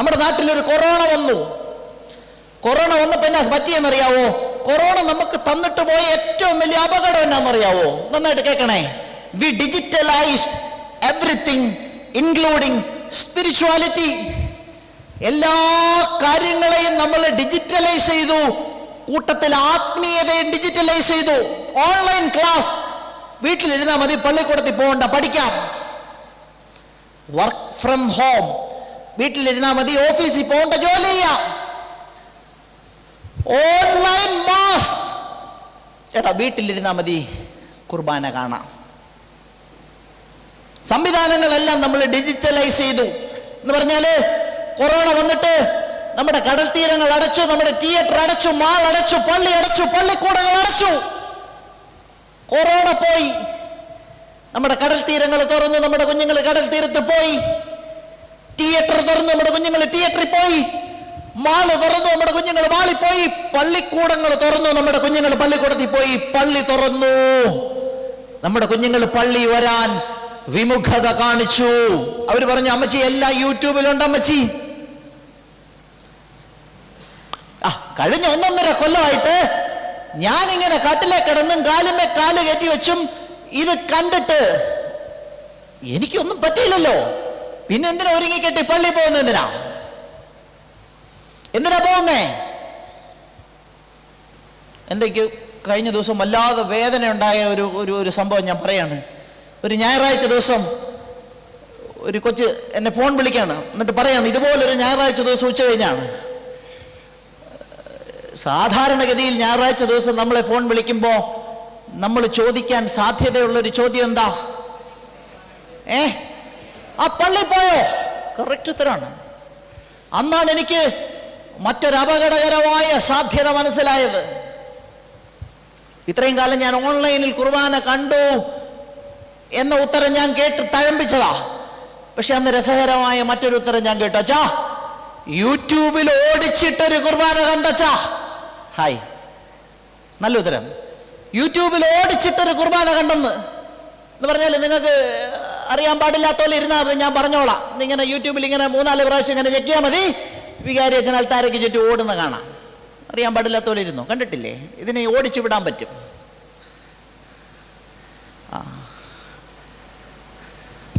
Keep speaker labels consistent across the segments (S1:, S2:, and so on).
S1: നമ്മുടെ നാട്ടിലൊരു കൊറോണ വന്നു. കൊറോണ വന്നപ്പോൾ എന്നാ പറ്റിയെന്നറിയാവോ? കൊറോണ നമുക്ക് തന്നിട്ട് പോയ ഏറ്റവും വലിയ അപകടം എന്നാണെന്നറിയാവോ? നന്നായിട്ട് കേൾക്കണേ. We digitalised everything including spirituality. എല്ലാ കാര്യങ്ങളെയും നമ്മൾ ഡിജിറ്റലൈസ് ചെയ്തു. കൂട്ടത്തിൽ ആത്മീയതയും ഡിജിറ്റലൈസ് ചെയ്തു. ഓൺലൈൻ ക്ലാസ്, വീട്ടിലിരുന്നാൽ മതി, പള്ളിക്കൂടത്തിൽ പോകണ്ട, പഠിക്കാം. വർക്ക് ഫ്രം ഹോം, വീട്ടിലിരുന്നാൽ മതി, ഓഫീസിൽ പോകണ്ട, ജോലി ചെയ്യാം. ഓൺലൈൻ മാസ്, എടാ വീട്ടിലിരുന്നാൽ മതി, കുർബാന കാണാം. സംവിധാനങ്ങളെല്ലാം നമ്മൾ ഡിജിറ്റലൈസ് ചെയ്തു. എന്ന് പറഞ്ഞാല് കൊറോണ വന്നിട്ട് നമ്മുടെ കടൽ തീരങ്ങൾ അടച്ചു, നമ്മുടെ തിയേറ്റർ അടച്ചു, മാൾ അടച്ചു, പള്ളി അടച്ചു, പള്ളിക്കൂടങ്ങൾ അടച്ചു. കൊറോണ പോയി, നമ്മുടെ കടൽ തീരങ്ങൾ തുറന്നു, നമ്മുടെ കുഞ്ഞുങ്ങൾ കടൽ തീരത്ത് പോയി. തിയേറ്റർ തുറന്നു, നമ്മുടെ കുഞ്ഞുങ്ങൾ തിയേറ്ററിൽ പോയി. മാള് തുറന്നു, നമ്മുടെ കുഞ്ഞുങ്ങൾ മാളിൽ പോയി. പള്ളിക്കൂടങ്ങൾ തുറന്നു, നമ്മുടെ കുഞ്ഞുങ്ങൾ പള്ളിക്കൂടത്തിൽ പോയി. പള്ളി തുറന്നു, നമ്മുടെ കുഞ്ഞുങ്ങൾ പള്ളി വരാൻ വിമുഖത കാണിച്ചു. അവർ പറഞ്ഞു, അമ്മച്ചി എല്ലാം യൂട്യൂബിലുണ്ട് അമ്മച്ചി. കഴിഞ്ഞ 1.5 കൊല്ലമായിട്ട് ഞാനിങ്ങനെ കട്ടിലെ കിടന്നും കാലുമേ കാല് കയറ്റി വെച്ചും ഇത് കണ്ടിട്ട് എനിക്കൊന്നും പറ്റിയില്ലല്ലോ. പിന്നെ എന്തിനാ ഒരുങ്ങിക്കെട്ടി പള്ളി പോകുന്നത്? എന്തിനാ പോകുന്നേ? എനിക്ക് കഴിഞ്ഞ ദിവസം വല്ലാതെ വേദന ഉണ്ടായ ഒരു സംഭവം ഞാൻ പറയാണ്. ഒരു ഞായറാഴ്ച ദിവസം ഒരു കൊച്ച് എന്നെ ഫോൺ വിളിക്കാണ്. എന്നിട്ട് പറയാണ്, ഇതുപോലൊരു ഞായറാഴ്ച ദിവസം ഉച്ച കഴിഞ്ഞാണ്. സാധാരണഗതിയിൽ ഞായറാഴ്ച ദിവസം നമ്മളെ ഫോൺ വിളിക്കുമ്പോൾ നമ്മൾ ചോദിക്കാൻ സാധ്യതയുള്ളൊരു ചോദ്യം എന്താ? ആ പള്ളി പോയോ? കറക്റ്റ് ഉത്തരമാണ്. അന്നാണ് എനിക്ക് മറ്റൊരു അപകടകരമായ സാധ്യത മനസ്സിലായത്. ഇത്രയും കാലം ഞാൻ ഓൺലൈനിൽ കുർബാന കണ്ടു എന്ന ഉത്തരം ഞാൻ കേട്ട് തഴമ്പിച്ചതാ. പക്ഷെ അന്ന് രസകരമായ മറ്റൊരു ഉത്തരം ഞാൻ കേട്ടു. അച്ഛാ, യൂട്യൂബിൽ ഓടിച്ചിട്ടൊരു കുർബാന കണ്ടച്ചാ. ഹായ്, നല്ല ഉത്തരം. യൂട്യൂബിൽ ഓടിച്ചിട്ടൊരു കുർബാന കണ്ടെന്ന് പറഞ്ഞാൽ നിങ്ങൾക്ക് അറിയാൻ പാടില്ലാത്ത പോലെ ഇരുന്നാൽ മതി, ഞാൻ പറഞ്ഞോളാം. ഇങ്ങനെ യൂട്യൂബിൽ ഇങ്ങനെ 3-4 പ്രാവശ്യം ഇങ്ങനെ ചെക്ക് ചെയ്യാൽ മതി. വികാരി അച്ഛൻ അൾത്താരയ്ക്ക് ചുറ്റും ഓടുന്ന കാണാം. അറിയാൻ പാടില്ലാത്ത പോലെ ഇരുന്നു. കണ്ടിട്ടില്ലേ? ഇതിനെ ഓടിച്ചു വിടാൻ പറ്റും.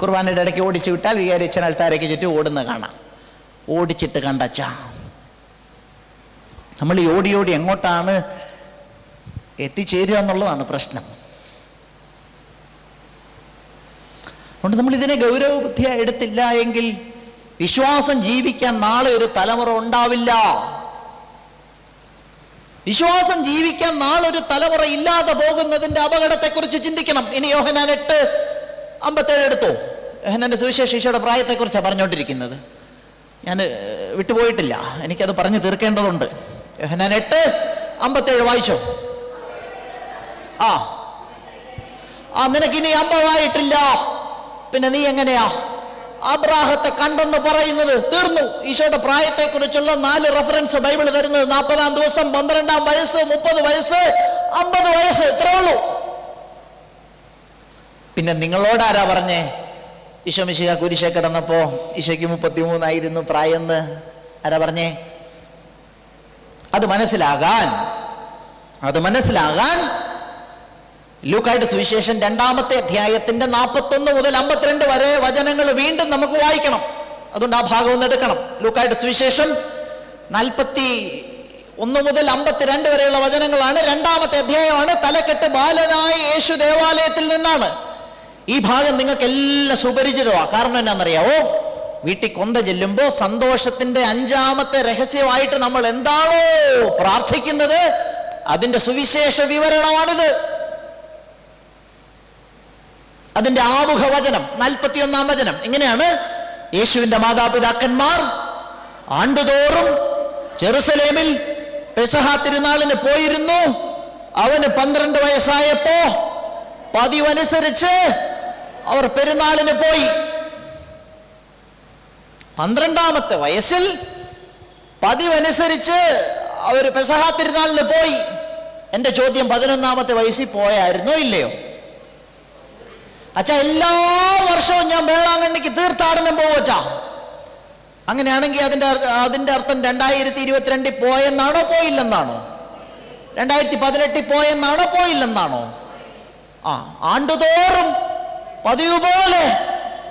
S1: കുർബാനയുടെ ഇടയ്ക്ക് ഓടിച്ചു വിട്ടാൽ വികാരി അച്ഛൻ അൾത്താരയ്ക്ക് ചുറ്റും ഓടുന്ന കാണാം. ഓടിച്ചിട്ട് കണ്ടച്ചാ. നമ്മൾ ഈ ഓടി ഓടി എങ്ങോട്ടാണ് എത്തിച്ചേരുക എന്നുള്ളതാണ് പ്രശ്നം. അതുകൊണ്ട് നമ്മൾ ഇതിനെ ഗൗരവബുദ്ധിയായി എടുത്തില്ല എങ്കിൽ വിശ്വാസം ജീവിക്കാൻ നാളെ ഒരു തലമുറ ഉണ്ടാവില്ല. വിശ്വാസം ജീവിക്കാൻ നാളെ ഒരു തലമുറ ഇല്ലാതെ പോകുന്നതിന്റെ അപകടത്തെക്കുറിച്ച് ചിന്തിക്കണം. ഇനി യോഹന്നാൻ 8:57 എടുത്തോ. യോഹന്നാന്റെ സുവിശേഷ ഈശോയുടെ പ്രായത്തെക്കുറിച്ചാണ് പറഞ്ഞുകൊണ്ടിരിക്കുന്നത്. ഞാൻ വിട്ടുപോയിട്ടില്ല, എനിക്കത് പറഞ്ഞു തീർക്കേണ്ടതുണ്ട്. യോഹന്നാൻ 8:57 വായിച്ചോ. നിനക്കിനി 50 ആയിട്ടില്ല, പിന്നെ നീ എങ്ങനെയാ അബ്രാഹത്തെ കണ്ടെന്ന് പറയുന്നത്? തീർന്നു. ഈശോയുടെ പ്രായത്തെക്കുറിച്ചുള്ള 4 റെഫറൻസ് ബൈബിൾ തരുന്നത്. 40-ാം ദിവസം, 12-ാം വയസ്സ്, 30 വയസ്സ്, 50 വയസ്സ്, ഇത്രേ ഉള്ളൂ. പിന്നെ നിങ്ങളോടാരാ പറഞ്ഞേ? ഈശോ മിശിഹ കുരിശെ കിടന്നപ്പോ ഈശോയ്ക്ക് 33 ആയിരുന്നു പ്രായം എന്ന് ആരാ പറഞ്ഞേ? അത് മനസ്സിലാകാൻ ലൂക്കായുടെ സുവിശേഷം 2-ാമത്തെ അധ്യായത്തിന്റെ 41 മുതൽ 52 വരെ വചനങ്ങൾ വീണ്ടും നമുക്ക് വായിക്കണം. അതുകൊണ്ട് ആ ഭാഗം ഒന്ന് എടുക്കണം. ലൂക്കായുടെ സുവിശേഷം 41 മുതൽ 52 വരെയുള്ള വചനങ്ങളാണ്. 2-ാമത്തെ അധ്യായമാണ്. തലക്കെട്ട് ബാലനായ യേശു ദേവാലയത്തിൽ നിന്നാണ്. ഈ ഭാഗം നിങ്ങൾക്ക് എല്ലാം സുപരിചിതമാണ്. കാരണം എന്നാണെന്നറിയാവോ? വീട്ടിൽ കൊന്ത ചെല്ലുമ്പോൾ സന്തോഷത്തിന്റെ 5-ാമത്തെ രഹസ്യമായിട്ട് നമ്മൾ എന്താണോ പ്രാർത്ഥിക്കുന്നത് അതിന്റെ സുവിശേഷ വിവരണമാണിത്. അതിന്റെ ആമുഖ വചനം 41-ാം വചനം ഇങ്ങനെയാണ്: യേശുവിന്റെ മാതാപിതാക്കന്മാർ ആണ്ടുതോറും ജെറുസലേമിൽ പെസഹ തിരുനാളിന് പോയിരുന്നു. അവന് 12 വയസ്സായപ്പോ പതിവനുസരിച്ച് അവർ പെരുന്നാളിന് പോയി. 12-ാമത്തെ വയസ്സിൽ പതിവനുസരിച്ച് അവർ പെസഹ തിരുനാളിന് പോയി. എൻ്റെ ചോദ്യം, 11-ാമത്തെ വയസ്സിൽ പോയായിരുന്നോ ഇല്ലയോ? അച്ഛാ, എല്ലാ വർഷവും ഞാൻ വേളാങ്കണ്ണിക്ക് തീർത്ഥാടനം പോവച്ചാ. അങ്ങനെയാണെങ്കിൽ അതിൻ്റെ അർത്ഥം 2022 പോയെന്നാണോ പോയില്ലെന്നാണോ? 2018 പോയെന്നാണോ പോയില്ലെന്നാണോ? ആണ്ടുതോറും പതിവ് പോലെ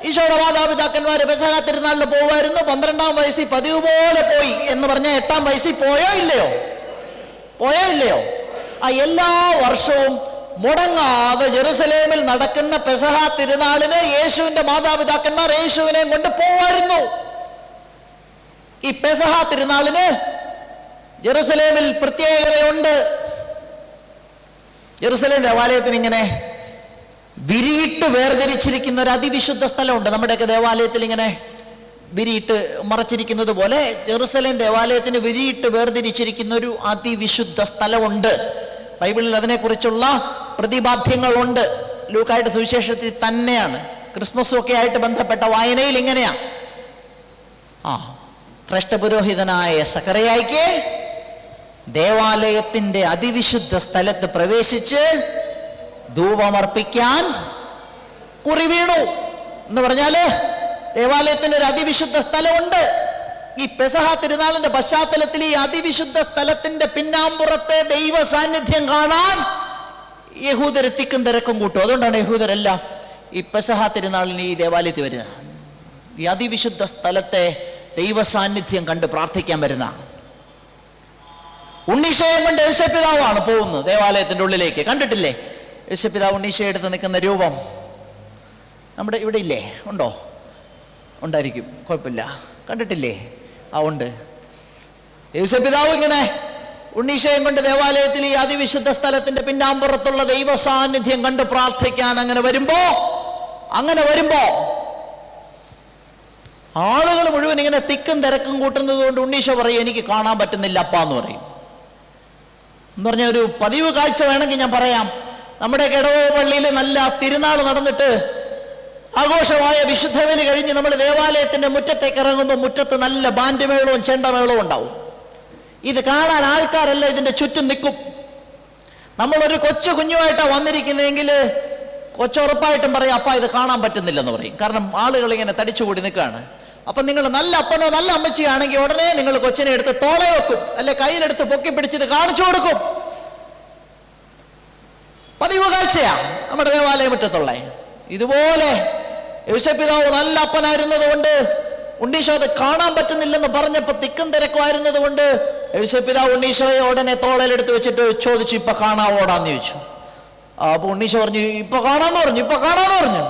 S1: ഈശോയുടെ മാതാപിതാക്കന്മാര് പെസഹ തിരുനാളിന് പോവായിരുന്നു. 12-ാം വയസ്സിൽ പതിവ് പോലെ പോയി എന്ന് പറഞ്ഞാൽ 8-ാം വയസ്സിൽ പോയോ ഇല്ലയോ? എല്ലാ വർഷവും മുടങ്ങാതെ ജെറുസലേമിൽ നടക്കുന്ന പെസഹ തിരുനാളിന് യേശുവിന്റെ മാതാപിതാക്കന്മാർ യേശുവിനെ കൊണ്ട് പോവായിരുന്നു. ഈ പെസഹ തിരുനാളിന് ജെറുസലേമിൽ പ്രത്യേകതയുണ്ട്. ജെറുസലേം ദേവാലയത്തിന് ഇങ്ങനെ വിരിയിട്ട് വേർതിരിച്ചിരിക്കുന്ന ഒരു അതിവിശുദ്ധ സ്ഥലമുണ്ട്. നമ്മുടെയൊക്കെ ദേവാലയത്തിൽ ഇങ്ങനെ വിരിയിട്ട് മറച്ചിരിക്കുന്നത് പോലെ ജെറുസലേം ദേവാലയത്തിന് വിരിയിട്ട് വേർതിരിച്ചിരിക്കുന്ന ഒരു അതിവിശുദ്ധ സ്ഥലമുണ്ട്. ബൈബിളിൽ അതിനെക്കുറിച്ചുള്ള പ്രതിപാദ്യങ്ങളുണ്ട്. ലൂക്കായുടെ സുവിശേഷത്തിൽ തന്നെയാണ്. ക്രിസ്മസും ഒക്കെ ആയിട്ട് ബന്ധപ്പെട്ട വായനയിൽ ഇങ്ങനെയാ. ശ്രേഷ്ഠപുരോഹിതനായ സക്കറിയായിക്ക് ദേവാലയത്തിന്റെ അതിവിശുദ്ധ സ്ഥലത്ത് പ്രവേശിച്ച് ധൂപമർപ്പിക്കാൻ കുറി വീണു എന്ന് പറഞ്ഞാല് ദേവാലയത്തിന് ഒരു അതിവിശുദ്ധ സ്ഥലമുണ്ട്. ഈ പെസഹ തിരുനാളിന്റെ പശ്ചാത്തലത്തിൽ ഈ അതിവിശുദ്ധ സ്ഥലത്തിന്റെ പിന്നാമ്പുറത്തെ ദൈവ സാന്നിധ്യം കാണാൻ യഹൂദർ തിക്കും തിരക്കും കൂട്ടും. അതുകൊണ്ടാണ് യഹൂദരെല്ലാം ഈ പെസഹ തിരുനാളിന് ഈ ദേവാലയത്തിൽ വരുന്നത്. ഈ അതിവിശുദ്ധ സ്ഥലത്തെ ദൈവ സാന്നിധ്യം കണ്ട് പ്രാർത്ഥിക്കാൻ വരുന്ന ഉണ്ണീശോയെ കൊണ്ട് യേശുപിതാവാണ് പോകുന്നത് ദേവാലയത്തിന്റെ ഉള്ളിലേക്ക്. കണ്ടിട്ടില്ലേ യേശുപിതാവ് ഉണ്ണീശോയെ എടുത്ത് നിൽക്കുന്ന രൂപം? നമ്മുടെ ഇവിടെ ഇല്ലേ? ഉണ്ടോ? ഉണ്ടായിരിക്കും, കുഴപ്പമില്ല. കണ്ടിട്ടില്ലേ? ഉണ്ട്. യേശുപിതാവ് ഇങ്ങനെ ഉണ്ണീശോയും കൊണ്ട് ദേവാലയത്തിൽ ഈ അതിവിശുദ്ധ സ്ഥലത്തിന്റെ പിന്നാമ്പുറത്തുള്ള ദൈവ സാന്നിധ്യം കണ്ട് പ്രാർത്ഥിക്കാൻ അങ്ങനെ വരുമ്പോ ആളുകൾ മുഴുവൻ ഇങ്ങനെ തിക്കും തിരക്കും കൂട്ടുന്നത് കൊണ്ട് ഉണ്ണീശോ പറയും, എനിക്ക് കാണാൻ പറ്റുന്നില്ല അപ്പ എന്ന് പറയും. എന്ന് പറഞ്ഞ ഒരു പതിവ് കാഴ്ച വേണമെങ്കിൽ ഞാൻ പറയാം. നമ്മുടെ ഇടവക പള്ളിയിൽ നല്ല തിരുനാൾ നടന്നിട്ട് ആഘോഷമായ വിശുദ്ധബലി കഴിഞ്ഞ് നമ്മൾ ദേവാലയത്തിന്റെ മുറ്റത്തേക്ക് ഇറങ്ങുമ്പോൾ മുറ്റത്ത് നല്ല ബാൻഡ് മേളവും ചെണ്ടമേളവും ഉണ്ടാവും. ഇത് കാണാൻ ആൾക്കാരെല്ലാം ഇതിന്റെ ചുറ്റും നിൽക്കും. നമ്മളൊരു കൊച്ചു കുഞ്ഞുമായിട്ടാണ് വന്നിരിക്കുന്നതെങ്കിൽ കൊച്ചുറപ്പായിട്ടും പറയും, അപ്പ ഇത് കാണാൻ പറ്റുന്നില്ലെന്ന് പറയും. കാരണം ആളുകൾ ഇങ്ങനെ തടിച്ചുകൂടി നിൽക്കുകയാണ്. അപ്പം നിങ്ങൾ നല്ല അപ്പനോ നല്ല അമ്മച്ചിയാണെങ്കിൽ ഉടനെ നിങ്ങൾ കൊച്ചിനെ എടുത്ത് തോളെ വെക്കും, അല്ലെ കയ്യിലെടുത്ത് പൊക്കി പിടിച്ചത് കാണിച്ചു കൊടുക്കും. പതിവ് കാഴ്ചയാ നമ്മുടെ ദേവാലയ മുറ്റത്തുള്ള. ഇതുപോലെ യേശുപിതാവ് നല്ല അപ്പനായിരുന്നത് കൊണ്ട് ഉണ്ണീശോ അത് കാണാൻ പറ്റുന്നില്ലെന്ന് പറഞ്ഞപ്പോൾ തിക്കും തിരക്കുമായിരുന്നത് കൊണ്ട് യേശുപിതാവ് ഉണ്ണീശോയെ ഉടനെ തോളയിലെടുത്ത് വെച്ചിട്ട് ചോദിച്ചു, ഇപ്പൊ കാണാവോടാന്ന് ചോദിച്ചു. അപ്പൊ ഉണ്ണീശോ പറഞ്ഞു, ഇപ്പൊ കാണാന്ന് പറഞ്ഞു.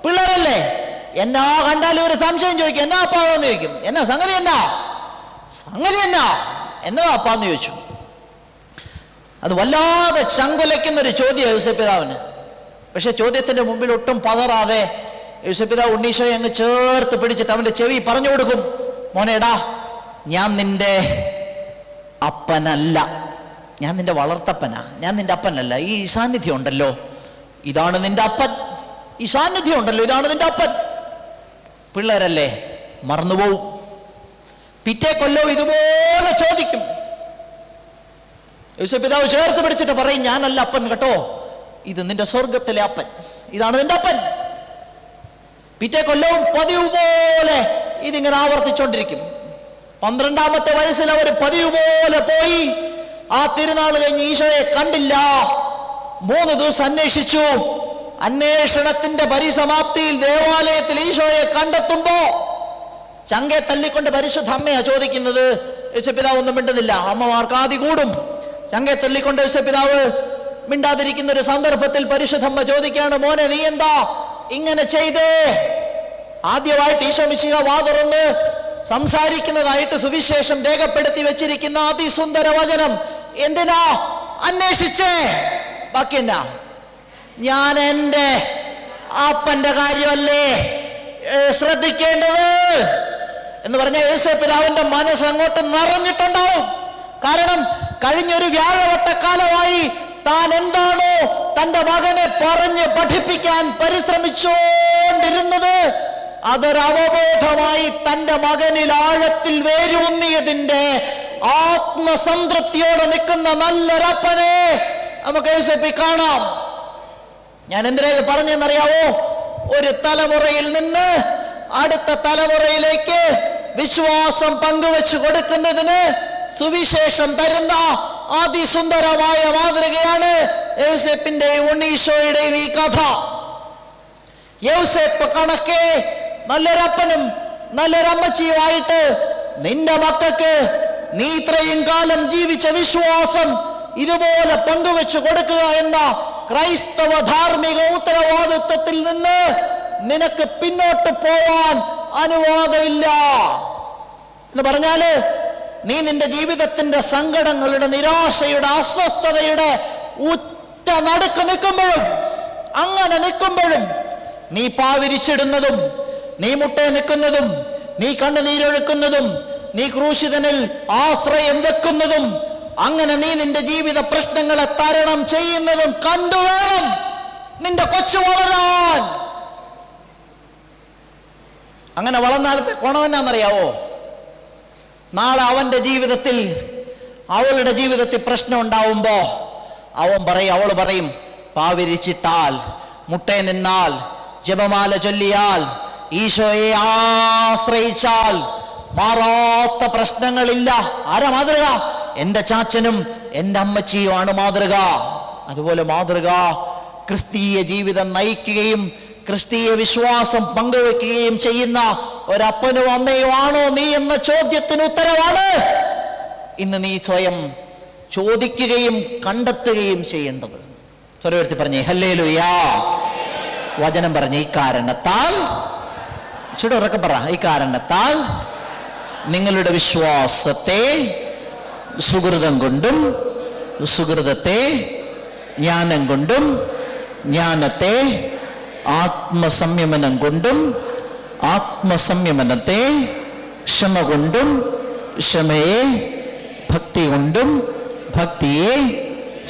S1: പിള്ളേരല്ലേ, എന്നാ കണ്ടാലും ഒരു സംശയം ചോദിക്കും, എന്നാ അപ്പാന്ന് ചോദിക്കും. എന്നാ സംഗതി എന്നതാ അപ്പാന്ന് ചോദിച്ചു. അത് വല്ലാതെ ചങ്കുലയ്ക്കുന്നൊരു ചോദ്യം യേശുപിതാവിന്. പക്ഷെ ചോദ്യത്തിന്റെ മുമ്പിൽ ഒട്ടും പതറാതെ യേശുപിതാവ് ഉണ്ണീശോയെ അങ്ങ് ചേർത്ത് പിടിച്ചിട്ട് അവന്റെ ചെവി പറഞ്ഞു കൊടുക്കും, മോനേടാ, ഞാൻ നിന്റെ അപ്പനല്ല, ഞാൻ നിന്റെ വളർത്തപ്പനാ, ഞാൻ നിന്റെ അപ്പനല്ല. ഈ സാന്നിധ്യം ഉണ്ടല്ലോ, ഇതാണ് നിന്റെ അപ്പൻ. ഈ സാന്നിധ്യം ഉണ്ടല്ലോ, ഇതാണ് നിന്റെ അപ്പൻ. പിള്ളേരല്ലേ, മറന്നുപോവും. പിറ്റേ കൊല്ലവും ഇതുപോലെ ചോദിക്കും. യേശുപിതാവ് ചേർത്ത് പിടിച്ചിട്ട് പറയും, ഞാനല്ല അപ്പൻ കേട്ടോ, ഇത് നിന്റെ സ്വർഗത്തിലെ അപ്പൻ, ഇതാണ് നിന്റെ അപ്പൻ. പിറ്റേ കൊല്ലവും പതിവ് പോലെ ഇതിങ്ങനെ ആവർത്തിച്ചോണ്ടിരിക്കും. 12-ാമത്തെ വയസ്സിൽ അവർ പതിവ് പോലെ പോയി. ആ തിരുനാൾ കഴിഞ്ഞ് ഈശോയെ കണ്ടില്ല. 3 ദിവസം അന്വേഷിച്ചു. അന്വേഷണത്തിന്റെ പരിസമാപ്തിയിൽ ദേവാലയത്തിൽ ഈശോയെ കണ്ടെത്തുമ്പോ ചങ്കെ തല്ലിക്കൊണ്ട് പരിശുദ്ധ അമ്മയാ ചോദിക്കുന്നത്. യേശുപിതാവ് ഒന്നും മിണ്ടുന്നില്ല. അമ്മമാർക്ക് ആദി കൂടും. ചങ്കെ തല്ലിക്കൊണ്ട് യേശുപിതാവ് മിണ്ടാതിരിക്കുന്ന ഒരു സന്ദർഭത്തിൽ പരിശുദ്ധമ്മ ചോദിക്കുകയാണ്, മോനെ നീ എന്താ ഇങ്ങനെ ചെയ്തേ? ആദ്യമായിട്ട് ഈശോ മിശിഹ വാ തുറന്ന് സംസാരിക്കുന്നതായിട്ട് സുവിശേഷം രേഖപ്പെടുത്തി വെച്ചിരിക്കുന്ന അതിസുന്ദര വചനം എന്തിനാ അന്വേഷിച്ചേ? ബാക്കി എന്നാ? ഞാൻ എൻ്റെ അപ്പന്റെ കാര്യമല്ലേ ശ്രദ്ധിക്കേണ്ടത് എന്ന് പറഞ്ഞ യേശുപിതാവിന്റെ മനസ്സ് അങ്ങോട്ട് നിറഞ്ഞിട്ടുണ്ടാവും. കാരണം കഴിഞ്ഞൊരു വ്യാഴവട്ടക്കാലമായി താൻ എന്താണോ തന്റെ മകനെ പറഞ്ഞ് പഠിപ്പിക്കാൻ പരിശ്രമിച്ചുകൊണ്ടിരുന്നത് അതൊരവബോധമായി തന്റെ മകനിൽ ആഴത്തിൽ വേരൂന്നിയതിന്റെ ആത്മസംതൃപ്തിയോടെ നിൽക്കുന്ന നല്ലൊരപ്പനെ നമുക്ക് യേശുവിൽ കാണാം. ഞാൻ എന്തിനാ ഇത് പറഞ്ഞെന്നറിയാവോ? ഒരു തലമുറയിൽ നിന്ന് അടുത്ത തലമുറയിലേക്ക് വിശ്വാസം പങ്കുവെച്ചു കൊടുക്കുന്നതിന് സുവിശേഷം തരുന്ന അതിസുന്ദരമായ മാതൃകയാണ് യൗസേപ്പിന്റെയും ഉണ്ണീശോയുടെയും ഈ കഥ. യൗസേപ്പ് കണക്കെ നല്ലൊരപ്പനും നല്ലൊരമ്മച്ചിയുമായിട്ട് നിന്റെ മക്കൾക്ക് നീ ഇത്രയും കാലം ജീവിച്ച വിശ്വാസം ഇതുപോലെ പങ്കുവെച്ചു കൊടുക്കുക എന്ന ക്രൈസ്തവ ധാർമ്മിക ഉത്തരവാദിത്വത്തിൽ നിന്ന് നിനക്ക് പിന്നോട്ട് പോവാൻ അനുവാദമില്ല. എന്ന് പറഞ്ഞാല് നീ നിന്റെ ജീവിതത്തിന്റെ സങ്കടങ്ങളുടെ, നിരാശയുടെ, അസ്വസ്ഥതയുടെ ഉറ്റ നടുക്ക് നിൽക്കുമ്പോഴും, അങ്ങനെ നിൽക്കുമ്പോഴും നീ പാവിരിച്ചിടുന്നതും, നീ മുട്ടേ നിൽക്കുന്നതും, നീ കണ്ണുനീരൊഴുക്കുന്നതും, നീ ക്രൂശിതനിൽ ആശ്രയം വെക്കുന്നതും, അങ്ങനെ നീ നിന്റെ ജീവിത പ്രശ്നങ്ങളെ തരണം ചെയ്യുന്നതും കണ്ടുവേണം നിന്റെ കൊച്ചു വളരാൻ. അങ്ങനെ വളർന്നാലത്തെ ഗുണമെന്നാന്നറിയാവോ? നാളെ അവന്റെ ജീവിതത്തിൽ, അവളുടെ ജീവിതത്തിൽ പ്രശ്നം ഉണ്ടാവുമ്പോ അവൾ പറയും, പാവിരിച്ചിട്ടാൽ, മുട്ടേ നിന്നാൽ, ജപമാല ചൊല്ലിയാൽ, ഈശോയെ ആശ്രയിച്ചാൽ മാറാത്ത പ്രശ്നങ്ങളില്ല. ആരാ മാതൃക? എൻ്റെ ചാച്ചനും എൻ്റെ അമ്മച്ചിയുമാണ് മാതൃക. അതുപോലെ മാതൃക ക്രിസ്തീയ ജീവിതം നയിക്കുകയും ക്രിസ്തീയ വിശ്വാസം പങ്കുവെക്കുകയും ചെയ്യുന്ന ഒരപ്പനും അമ്മയും ആണോ നീ എന്ന ചോദ്യത്തിന് ഉത്തരവാണ് ഇന്ന് നീ സ്വയം ചോദിക്കുകയും കണ്ടെത്തുകയും ചെയ്യേണ്ടത്. സ്വരമെടുത്ത് പറഞ്ഞേ ഹല്ലേലൂയാ. വചനം പറഞ്ഞ ഈ കാരണത്താൽ, ചുടൊറക്കെ പറ, ഈ കാരണത്താൽ നിങ്ങളുടെ വിശ്വാസത്തെ സുഹൃതം കൊണ്ടും, സുഹൃതത്തെ ജ്ഞാനം കൊണ്ടും, ജ്ഞാനത്തെ ആത്മസംയമനം കൊണ്ടും, ആത്മസംയമനത്തെ ക്ഷമ കൊണ്ടും, ക്ഷമയെ ഭക്തി കൊണ്ടും, ഭക്തിയെ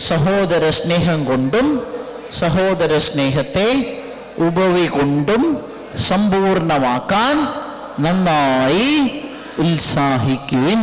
S1: സഹോദര സ്നേഹം കൊണ്ടും, സഹോദര സ്നേഹത്തെ ഉപവി കൊണ്ടും സമ്പൂർണമാക്കാൻ നന്നായി ഉത്സാഹിക്കുവിൻ.